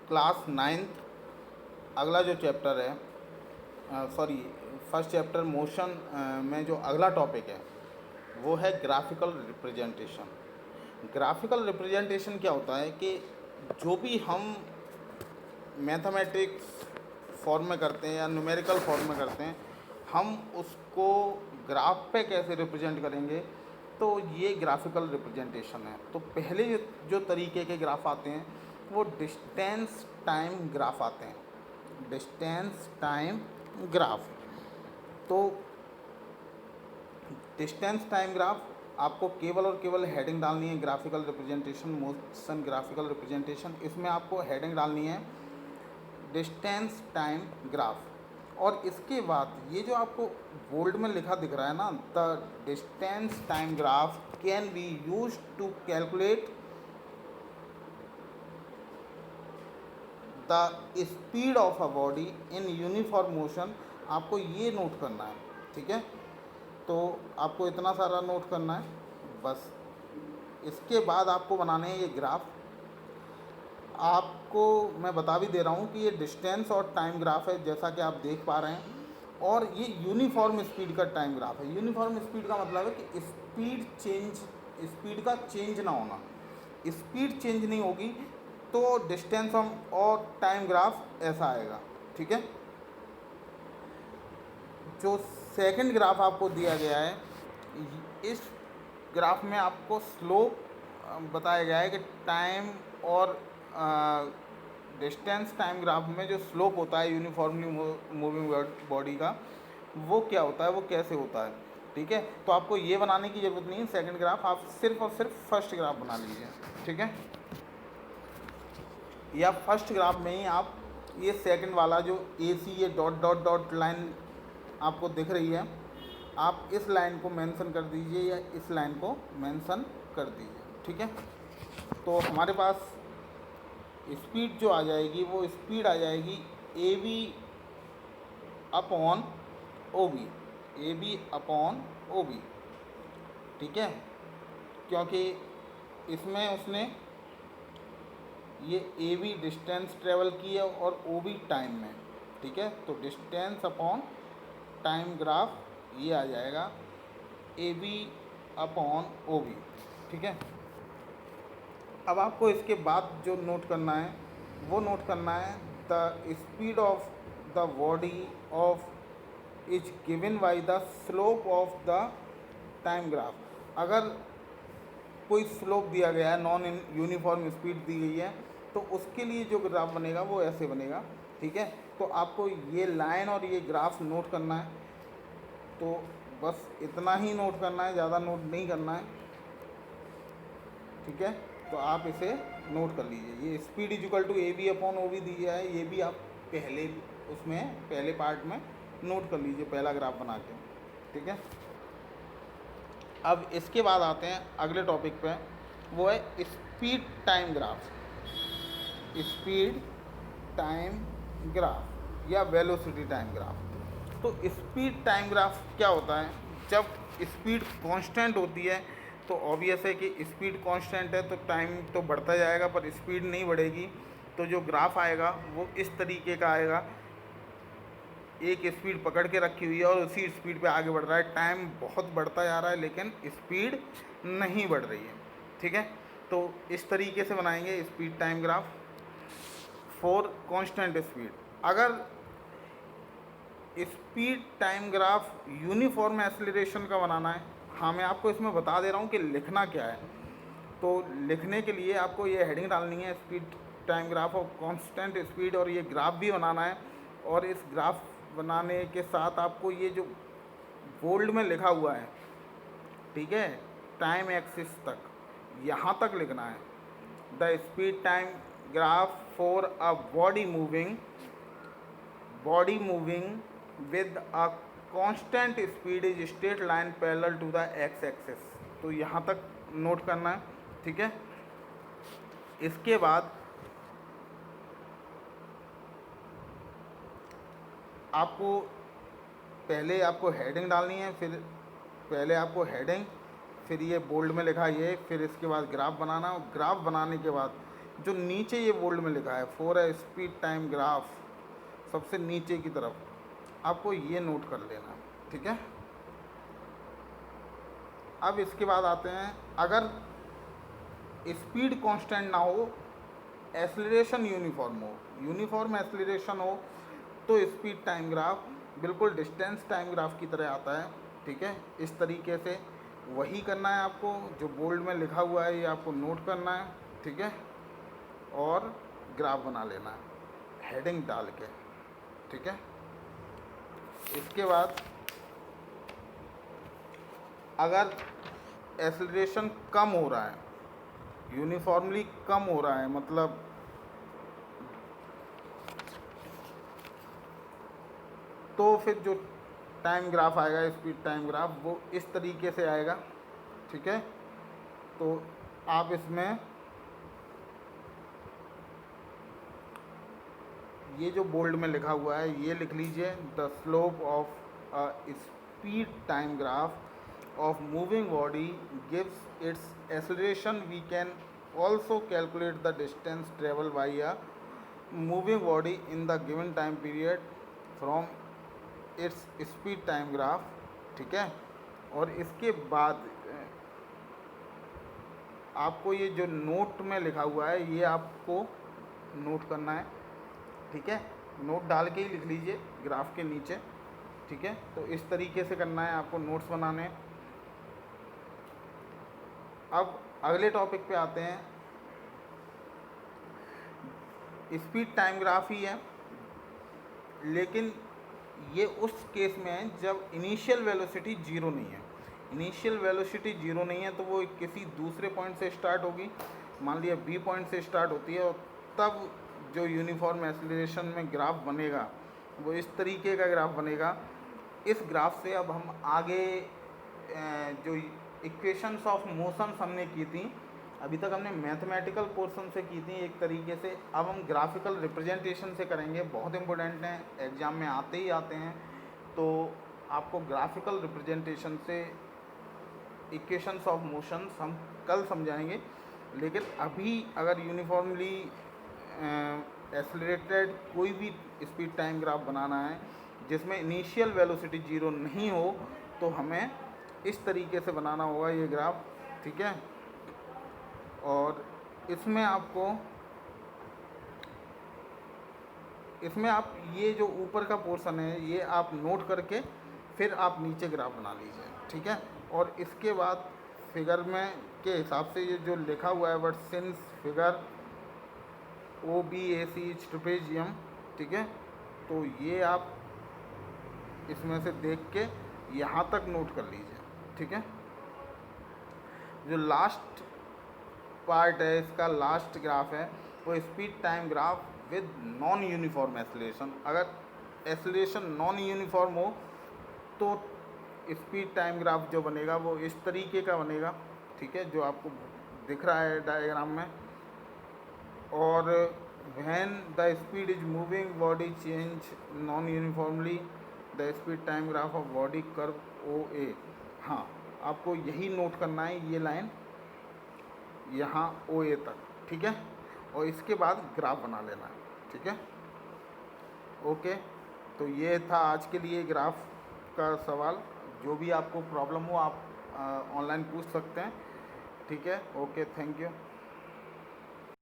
Class ninth अगला जो chapter है, सॉरी फर्स्ट चैप्टर मोशन में जो अगला टॉपिक है वो है ग्राफिकल रिप्रेजेंटेशन। ग्राफिकल रिप्रेजेंटेशन क्या होता है कि जो भी हम मैथमेटिक्स फॉर्म में करते हैं या न्यूमेरिकल फॉर्म में करते हैं, हम उसको ग्राफ पे कैसे रिप्रेजेंट करेंगे, तो ये ग्राफिकल रिप्रेजेंटेशन है। तो पहले जो तरीके के ग्राफ आते हैं वो डिस्टेंस टाइम ग्राफ आते हैं, डिस्टेंस टाइम ग्राफ। तो डिस्टेंस टाइम ग्राफ आपको केवल और केवल हेडिंग डालनी है, graphical representation, motion graphical representation, इसमें आपको हेडिंग डालनी है डिस्टेंस टाइम ग्राफ। और इसके बाद ये जो आपको बोल्ड में लिखा दिख रहा है ना, the distance time graph can be use to calculate the speed of a body in uniform motion. आपको ये नोट करना है, ठीक है। तो आपको इतना सारा नोट करना है बस। इसके बाद आपको बनाने हैं ये ग्राफ। आपको मैं बता भी दे रहा हूँ कि ये डिस्टेंस और टाइम ग्राफ है, जैसा कि आप देख पा रहे हैं। और ये यूनिफॉर्म स्पीड का टाइम ग्राफ है। यूनिफॉर्म स्पीड का मतलब है कि स्पीड का चेंज ना होना। स्पीड चेंज नहीं होगी तो डिस्टेंस और टाइम ग्राफ ऐसा आएगा, ठीक है। जो सेकंड ग्राफ आपको दिया गया है, इस ग्राफ में आपको स्लोप बताया गया है कि टाइम और डिस्टेंस टाइम ग्राफ में जो स्लोप होता है यूनिफॉर्मली मूविंग बॉडी का, वो क्या होता है, वो कैसे होता है, ठीक है। तो आपको ये बनाने की ज़रूरत नहीं है सेकंड ग्राफ, आप सिर्फ और सिर्फ फर्स्ट ग्राफ बना लीजिए, ठीक है। या फर्स्ट ग्राफ में ही आप ये सेकंड वाला जो ए सी ये डॉट डॉट डॉट लाइन आपको दिख रही है, आप इस लाइन को मेंशन कर दीजिए या इस लाइन को मेंशन कर दीजिए, ठीक है। तो हमारे पास स्पीड जो आ जाएगी वो स्पीड आ जाएगी A B upon O B, A B upon O B, ठीक है। क्योंकि इसमें उसने ये ए बी डिस्टेंस ट्रेवल की है और ओ बी टाइम में, ठीक है। तो डिस्टेंस अपॉन टाइम ग्राफ ये आ जाएगा A B upon O B, ठीक है। अब आपको इसके बाद जो नोट करना है वो नोट करना है the speed of the body of is given by the slope of the time graph. अगर कोई स्लोप दिया गया है, नॉन यूनिफॉर्म स्पीड दी गई है, तो उसके लिए जो ग्राफ बनेगा वो ऐसे बनेगा, ठीक है। तो आपको ये लाइन और ये ग्राफ नोट करना है। तो बस इतना ही नोट करना है, ज़्यादा नोट नहीं करना है, ठीक है। तो आप इसे नोट कर लीजिए। ये speed equal to A B upon O B दिया है, ये भी आप पहले पार्ट में नोट कर लीजिए, पहला ग्राफ बना के, ठीक है। अब इसके बाद आते हैं अगले टॉपिक पे, वो है speed time graph. Speed time graph या वेलोसिटी टाइम ग्राफ। तो स्पीड टाइम ग्राफ क्या होता है, जब स्पीड कांस्टेंट होती है तो ऑब्वियस है कि स्पीड कांस्टेंट है तो टाइम तो बढ़ता जाएगा पर स्पीड नहीं बढ़ेगी। तो जो ग्राफ आएगा वो इस तरीके का आएगा, एक स्पीड पकड़ के रखी हुई है और उसी स्पीड पे आगे बढ़ रहा है, टाइम बहुत बढ़ता जा रहा है लेकिन स्पीड नहीं बढ़ रही है, ठीक है। तो इस तरीके से बनाएंगे speed time graph for constant speed. अगर speed time graph uniform acceleration का बनाना है, हाँ मैं आपको इसमें बता दे रहा हूँ कि लिखना क्या है। तो लिखने के लिए आपको ये हेडिंग डालनी है speed time graph of constant speed, और ये ग्राफ भी बनाना है। और इस ग्राफ बनाने के साथ आपको ये जो बोल्ड में लिखा हुआ है, ठीक है, टाइम एक्सिस तक, यहाँ तक लिखना है। The speed time graph for a body moving with a constant speed is straight line parallel to the X axis. तो यहाँ तक नोट करना है, ठीक है। इसके बाद आपको हेडिंग डालनी है, फिर ये बोल्ड में लिखा ये, फिर इसके बाद ग्राफ बनाना। और ग्राफ बनाने के बाद जो नीचे ये बोल्ड में लिखा है for a speed time graph, सबसे नीचे की तरफ आपको ये नोट कर लेना है, ठीक है। अब इसके बाद आते हैं, अगर स्पीड कांस्टेंट ना हो, एक्सीलरेशन यूनिफॉर्म हो, यूनिफॉर्म एक्सीलरेशन हो, तो स्पीड टाइम ग्राफ बिल्कुल डिस्टेंस टाइम ग्राफ की तरह आता है, ठीक है। इस तरीके से वही करना है आपको, जो बोल्ड में लिखा हुआ है ये आपको नोट करना है, ठीक है, और ग्राफ बना लेना है हेडिंग डाल के, ठीक है। इसके बाद अगर एक्सीलरेशन कम हो रहा है, यूनिफॉर्मली कम हो रहा है, मतलब तो फिर जो टाइम ग्राफ आएगा, स्पीड टाइम ग्राफ, वो इस तरीके से आएगा, ठीक है। तो आप इसमें ये जो बोल्ड में लिखा हुआ है ये लिख लीजिए, the slope of a speed time graph of moving body gives its acceleration, we can also calculate the distance traveled by a moving body in the given time period from its speed time graph, ठीक है। और इसके बाद आपको ये जो note में लिखा हुआ है ये आपको नोट करना है, ठीक है। नोट डाल के ही लिख लीजिए ग्राफ के नीचे, ठीक है। तो इस तरीके से करना है आपको, नोट्स बनाने। अब अगले टॉपिक पे आते हैं, स्पीड टाइम ग्राफ ही है, लेकिन ये उस केस में है जब इनिशियल वेलोसिटी जीरो नहीं है। इनिशियल वेलोसिटी जीरो नहीं है तो वो किसी दूसरे पॉइंट से स्टार्ट होगी, मान लिया बी पॉइंट से स्टार्ट होती है, और तब जो यूनिफॉर्म एक्सीलरेशन में ग्राफ बनेगा वो इस तरीके का ग्राफ बनेगा। इस ग्राफ से अब हम आगे जो इक्वेशंस ऑफ मोशंस हमने की थी, अभी तक हमने मैथमेटिकल पोर्शन से की थी एक तरीके से, अब हम ग्राफिकल रिप्रेजेंटेशन से करेंगे। बहुत इंपॉर्टेंट हैं, एग्ज़ाम में आते ही आते हैं, तो आपको ग्राफिकल रिप्रेजेंटेशन से इक्वेशंस ऑफ मोशंस हम कल समझाएंगे। लेकिन अभी अगर यूनिफॉर्मली एक्सेलरेटेड कोई भी स्पीड टाइम ग्राफ बनाना है जिसमें इनिशियल वेलोसिटी जीरो नहीं हो, तो हमें इस तरीके से बनाना होगा ये ग्राफ, ठीक है। और इसमें आप ये जो ऊपर का पोर्शन है ये आप नोट करके फिर आप नीचे ग्राफ बना लीजिए, ठीक है। और इसके बाद फिगर में के हिसाब से ये जो लिखा हुआ है, but since figure OBAC trapezium, ठीक है, तो ये आप इसमें से देख के यहाँ तक नोट कर लीजिए, ठीक है। जो लास्ट पार्ट है इसका, लास्ट ग्राफ है, वो speed time graph with non uniform acceleration. अगर एक्सीलरेशन नॉन यूनिफॉर्म हो तो स्पीड टाइम ग्राफ जो बनेगा वो इस तरीके का बनेगा, ठीक है, जो आपको दिख रहा है डायग्राम में। और when the speed is moving body change non uniformly the speed time graph of body curve OA। हाँ, आपको यही नोट करना है, ये लाइन यहाँ OA तक, ठीक है, और इसके बाद ग्राफ बना लेना है, ठीक है। ओके, तो ये था आज के लिए ग्राफ का सवाल। जो भी आपको प्रॉब्लम हो आप ऑनलाइन पूछ सकते हैं, ठीक है। Okay, thank you.